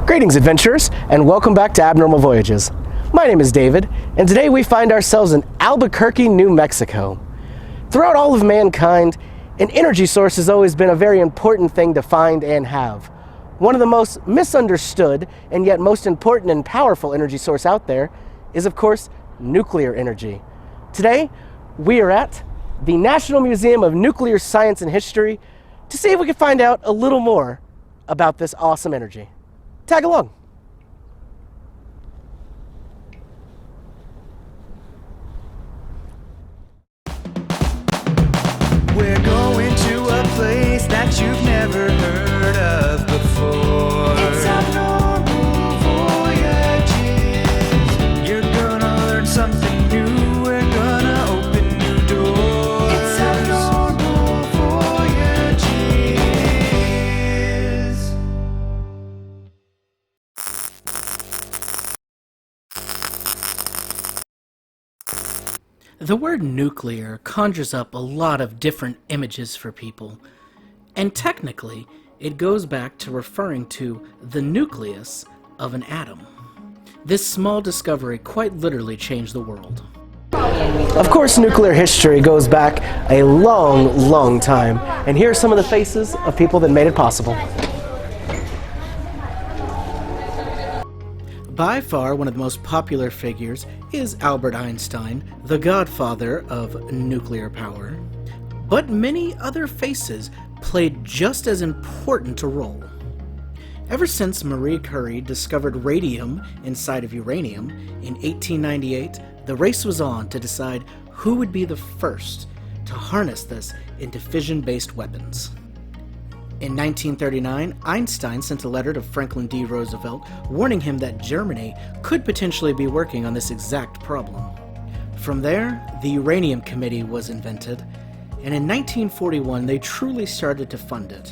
Greetings, adventurers, and welcome back to Abnormal Voyages. My name is David, and today we find ourselves in Albuquerque, New Mexico. Throughout all of mankind, an energy source has always been a very important thing to find and have. One of the most misunderstood and yet most important and powerful energy source out there is, of course, nuclear energy. Today, we are at the National Museum of Nuclear Science and History to see if we can find out a little more about this awesome energy. Tag along. We're going to a place that you've never heard of before. It's Abnormal Voyages. You're gonna learn something new. We're gonna open new doors. It's Abnormal Voyages. The word nuclear conjures up a lot of different images for people, and technically, it goes back to referring to the nucleus of an atom. This small discovery quite literally changed the world. Of course, nuclear history goes back a long time, and here are some of the faces of people that made it possible. By far, one of the most popular figures is Albert Einstein, the godfather of nuclear power. But many other faces played just as important a role. Ever since Marie Curie discovered radium inside of uranium in 1898, the race was on to decide who would be the first to harness this into fission-based weapons. In 1939, Einstein sent a letter to Franklin D. Roosevelt warning him that Germany could potentially be working on this exact problem. From there, the Uranium Committee was invented, and in 1941 they truly started to fund it.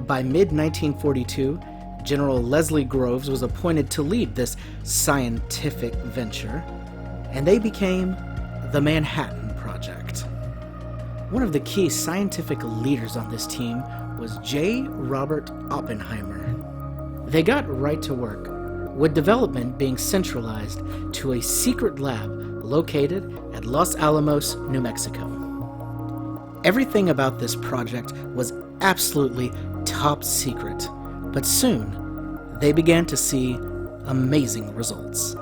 By mid-1942, General Leslie Groves was appointed to lead this scientific venture, and they became the Manhattan Project. One of the key scientific leaders on this team was J. Robert Oppenheimer. They got right to work, with development being centralized to a secret lab located at Los Alamos, New Mexico. Everything about this project was absolutely top secret, but soon they began to see amazing results.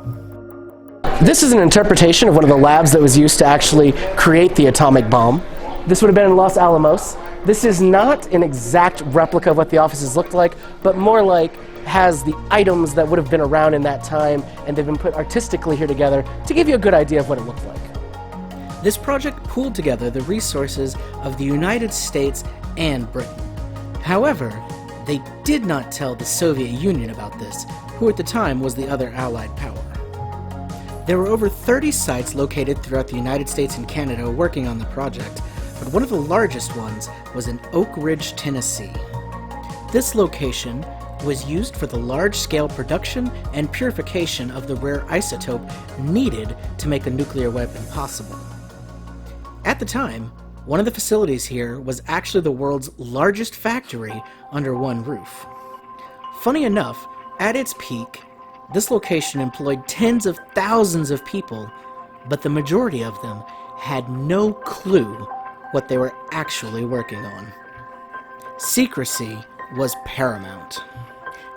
This is an interpretation of one of the labs that was used to actually create the atomic bomb. This would have been in Los Alamos. This is not an exact replica of what the offices looked like, but more like has the items that would have been around in that time, and they've been put artistically here together to give you a good idea of what it looked like. This project pooled together the resources of the United States and Britain. However, they did not tell the Soviet Union about this, who at the time was the other Allied power. There were over 30 sites located throughout the United States and Canada working on the project, but one of the largest ones was in Oak Ridge, Tennessee. This location was used for the large-scale production and purification of the rare isotope needed to make a nuclear weapon possible. At the time, one of the facilities here was actually the world's largest factory under one roof. Funny enough, at its peak, this location employed tens of thousands of people, but the majority of them had no clue what they were actually working on. Secrecy was paramount.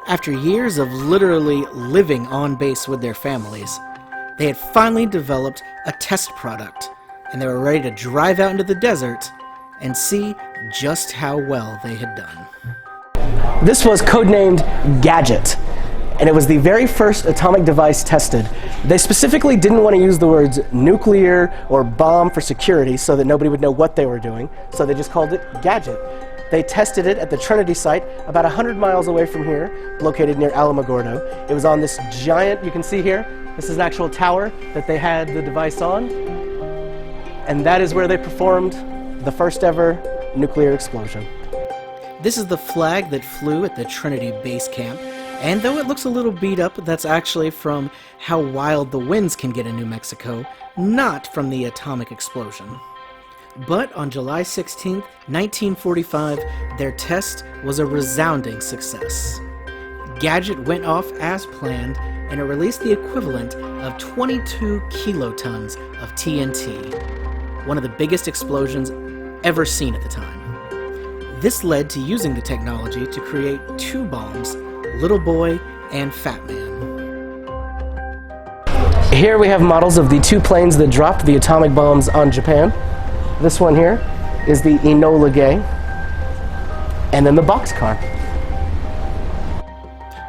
After years of literally living on base with their families, they had finally developed a test product, and they were ready to drive out into the desert and see just how well they had done. This was codenamed Gadget, and it was the very first atomic device tested. They specifically didn't want to use the words nuclear or bomb for security so that nobody would know what they were doing, so they just called it Gadget. They tested it at the Trinity site about 100 miles away from here, located near Alamogordo. It was on this giant, you can see here, this is an actual tower that they had the device on, and that is where they performed the first ever nuclear explosion. This is the flag that flew at the Trinity base camp, and though it looks a little beat up, that's actually from how wild the winds can get in New Mexico, not from the atomic explosion. But on July 16, 1945, their test was a resounding success. Gadget went off as planned, and it released the equivalent of 22 kilotons of TNT, one of the biggest explosions ever seen at the time. This led to using the technology to create two bombs, Little Boy and Fat Man. Here we have models of the two planes that dropped the atomic bombs on Japan. This one here is the Enola Gay, and then the boxcar.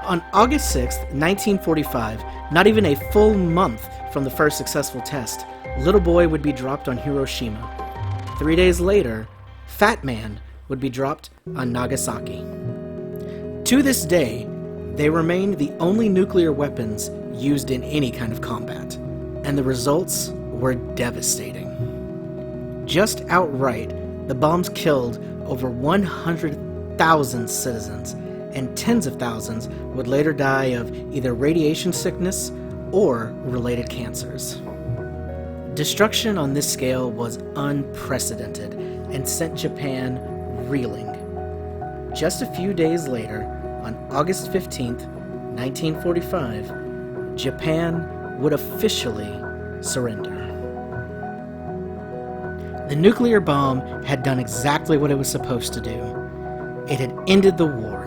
On August 6, 1945, not even a full month from the first successful test, Little Boy would be dropped on Hiroshima. 3 days later, Fat Man would be dropped on Nagasaki. To this day, they remain the only nuclear weapons used in any kind of combat, and the results were devastating. Just outright, the bombs killed over 100,000 citizens, and tens of thousands would later die of either radiation sickness or related cancers. Destruction on this scale was unprecedented and sent Japan reeling. Just a few days later, on August 15th, 1945, Japan would officially surrender. The nuclear bomb had done exactly what it was supposed to do. It had ended the war.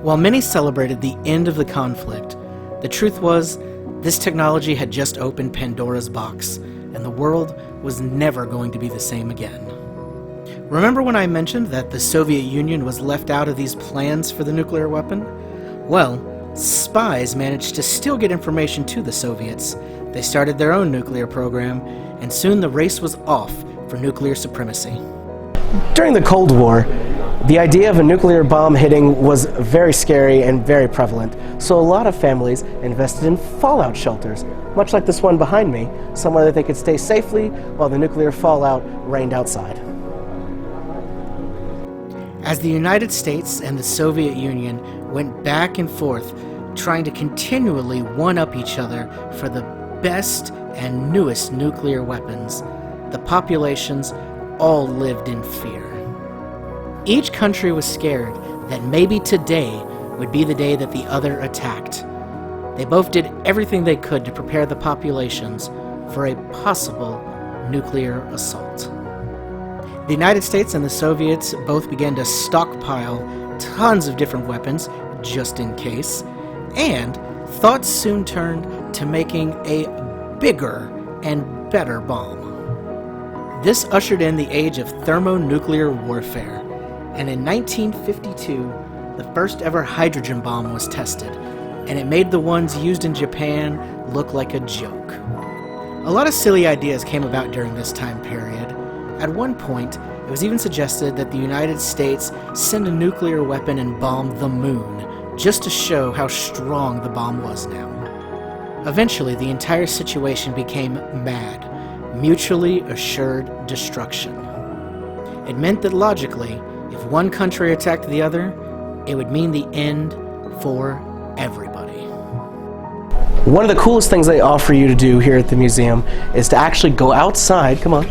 While many celebrated the end of the conflict, the truth was this technology had just opened Pandora's box, and the world was never going to be the same again. Remember when I mentioned that the Soviet Union was left out of these plans for the nuclear weapon? Well, spies managed to still get information to the Soviets. They started their own nuclear program, and soon the race was off for nuclear supremacy. During the Cold War, the idea of a nuclear bomb hitting was very scary and very prevalent, so a lot of families invested in fallout shelters, much like this one behind me, somewhere that they could stay safely while the nuclear fallout reigned outside. As the United States and the Soviet Union went back and forth, trying to continually one-up each other for the best and newest nuclear weapons, the populations all lived in fear. Each country was scared that maybe today would be the day that the other attacked. They both did everything they could to prepare the populations for a possible nuclear assault. The United States and the Soviets both began to stockpile tons of different weapons, just in case, and thoughts soon turned to making a bigger and better bomb. This ushered in the age of thermonuclear warfare, and in 1952, the first ever hydrogen bomb was tested, and it made the ones used in Japan look like a joke. A lot of silly ideas came about during this time period. At one point, it was even suggested that the United States send a nuclear weapon and bomb the moon, just to show how strong the bomb was now. Eventually, the entire situation became MAD, mutually assured destruction. It meant that logically, if one country attacked the other, it would mean the end for everybody. One of the coolest things they offer you to do here at the museum is to actually go outside, come on,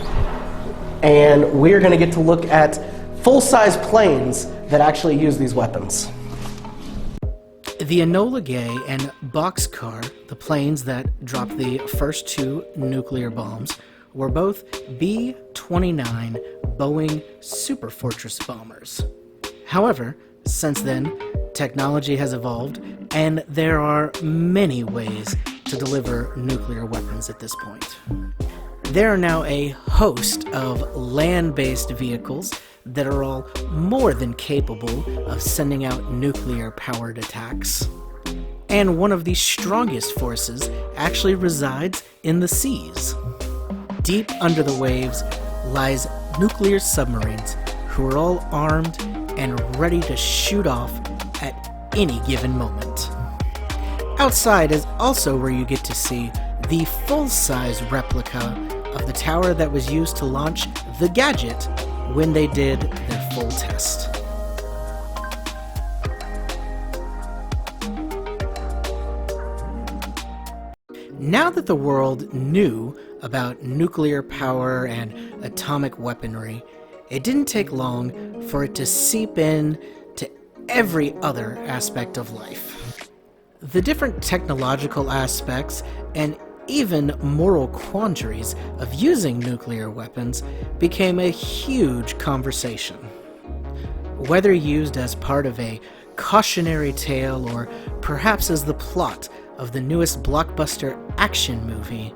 and we're going to get to look at full-size planes that actually use these weapons. The Enola Gay and Boxcar, the planes that dropped the first two nuclear bombs, were both B-29 Boeing Superfortress bombers. However, since then, technology has evolved, and there are many ways to deliver nuclear weapons at this point. There are now a host of land-based vehicles that are all more than capable of sending out nuclear-powered attacks. And one of the strongest forces actually resides in the seas. Deep under the waves lies nuclear submarines who are all armed and ready to shoot off at any given moment. Outside is also where you get to see the full-size replica of the tower that was used to launch the Gadget when they did their full test. Now that the world knew about nuclear power and atomic weaponry, it didn't take long for it to seep in to every other aspect of life. The different technological aspects and even moral quandaries of using nuclear weapons became a huge conversation. Whether used as part of a cautionary tale or perhaps as the plot of the newest blockbuster action movie,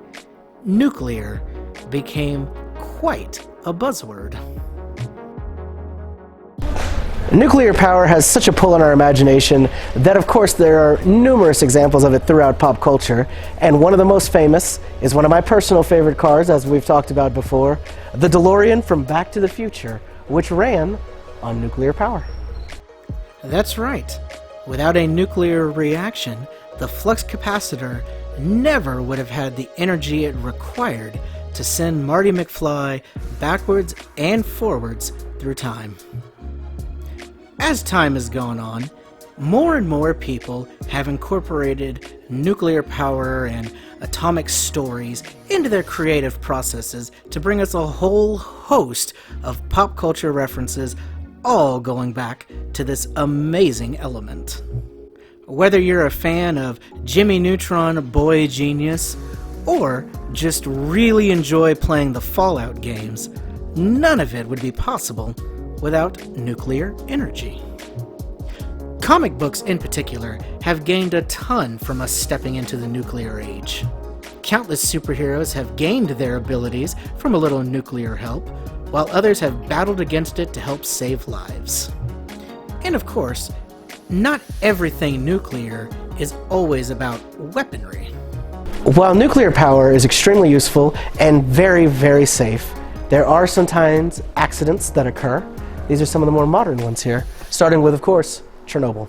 nuclear became quite a buzzword. Nuclear power has such a pull on our imagination that, of course, there are numerous examples of it throughout pop culture, and one of the most famous is one of my personal favorite cars, as we've talked about before, the DeLorean from Back to the Future, which ran on nuclear power. That's right. Without a nuclear reaction, the flux capacitor never would have had the energy it required to send Marty McFly backwards and forwards through time. As time has gone on, more and more people have incorporated nuclear power and atomic stories into their creative processes to bring us a whole host of pop culture references, all going back to this amazing element. Whether you're a fan of Jimmy Neutron Boy Genius, or just really enjoy playing the Fallout games, none of it would be possible without nuclear energy. Comic books in particular have gained a ton from us stepping into the nuclear age. Countless superheroes have gained their abilities from a little nuclear help, while others have battled against it to help save lives. And of course, not everything nuclear is always about weaponry. While nuclear power is extremely useful and very, very safe, there are sometimes accidents that occur. These are some of the more modern ones here, starting with, of course, Chernobyl.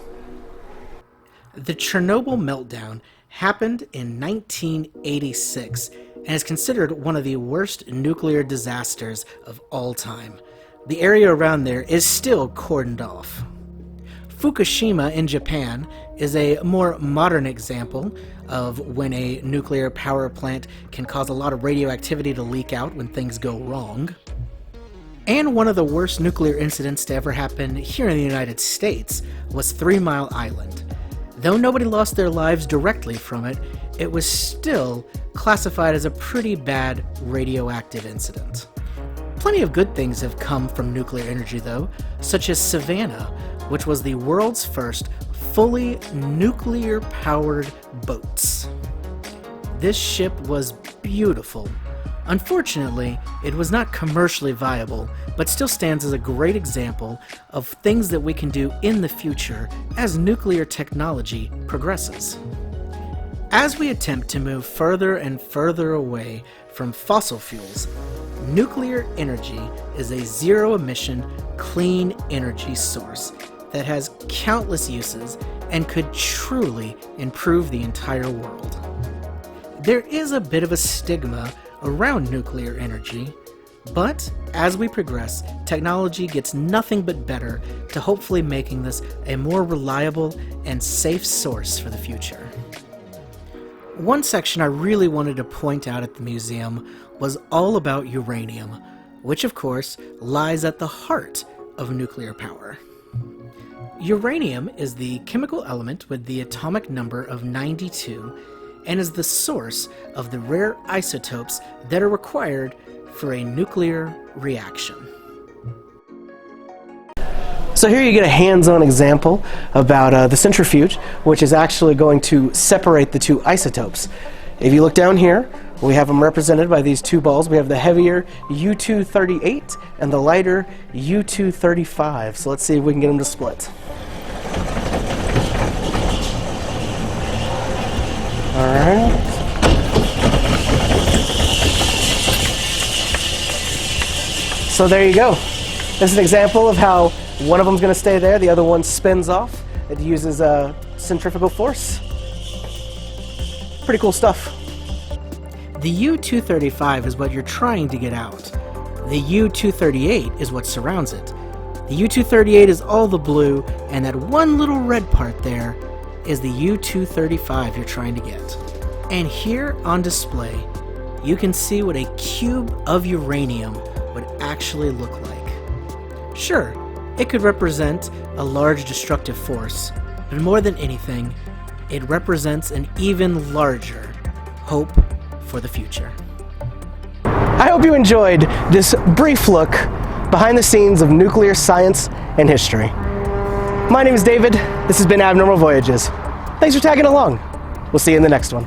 The Chernobyl meltdown happened in 1986 and is considered one of the worst nuclear disasters of all time. The area around there is still cordoned off. Fukushima in Japan is a more modern example of when a nuclear power plant can cause a lot of radioactivity to leak out when things go wrong. And one of the worst nuclear incidents to ever happen here in the United States was 3 Mile Island. Though nobody lost their lives directly from it, it was still classified as a pretty bad radioactive incident. Plenty of good things have come from nuclear energy though, such as Savannah, which was the world's first fully nuclear-powered boats. This ship was beautiful. Unfortunately, it was not commercially viable, but still stands as a great example of things that we can do in the future as nuclear technology progresses. As we attempt to move further and further away from fossil fuels, nuclear energy is a zero-emission, clean energy source that has countless uses and could truly improve the entire world. There is a bit of a stigma around nuclear energy, but as we progress, technology gets nothing but better to hopefully making this a more reliable and safe source for the future. One section I really wanted to point out at the museum was all about uranium, which of course lies at the heart of nuclear power. Uranium is the chemical element with the atomic number of 92 and is the source of the rare isotopes that are required for a nuclear reaction. So here you get a hands-on example about the centrifuge, which is actually going to separate the two isotopes. If you look down here, we have them represented by these two balls. We have the heavier U-238 and the lighter U-235. So let's see if we can get them to split. Alright. So there you go. This is an example of how one of them is going to stay there, the other one spins off. It uses centrifugal force. Pretty cool stuff. The U-235 is what you're trying to get out. The U-238 is what surrounds it. The U-238 is all the blue, and that one little red part there is the U-235 you're trying to get. And here on display, you can see what a cube of uranium would actually look like. Sure, it could represent a large destructive force, but more than anything, it represents an even larger hope for the future. I hope you enjoyed this brief look behind the scenes of nuclear science and history. My name is David. This has been Abnormal Voyages. Thanks for tagging along. We'll see you in the next one.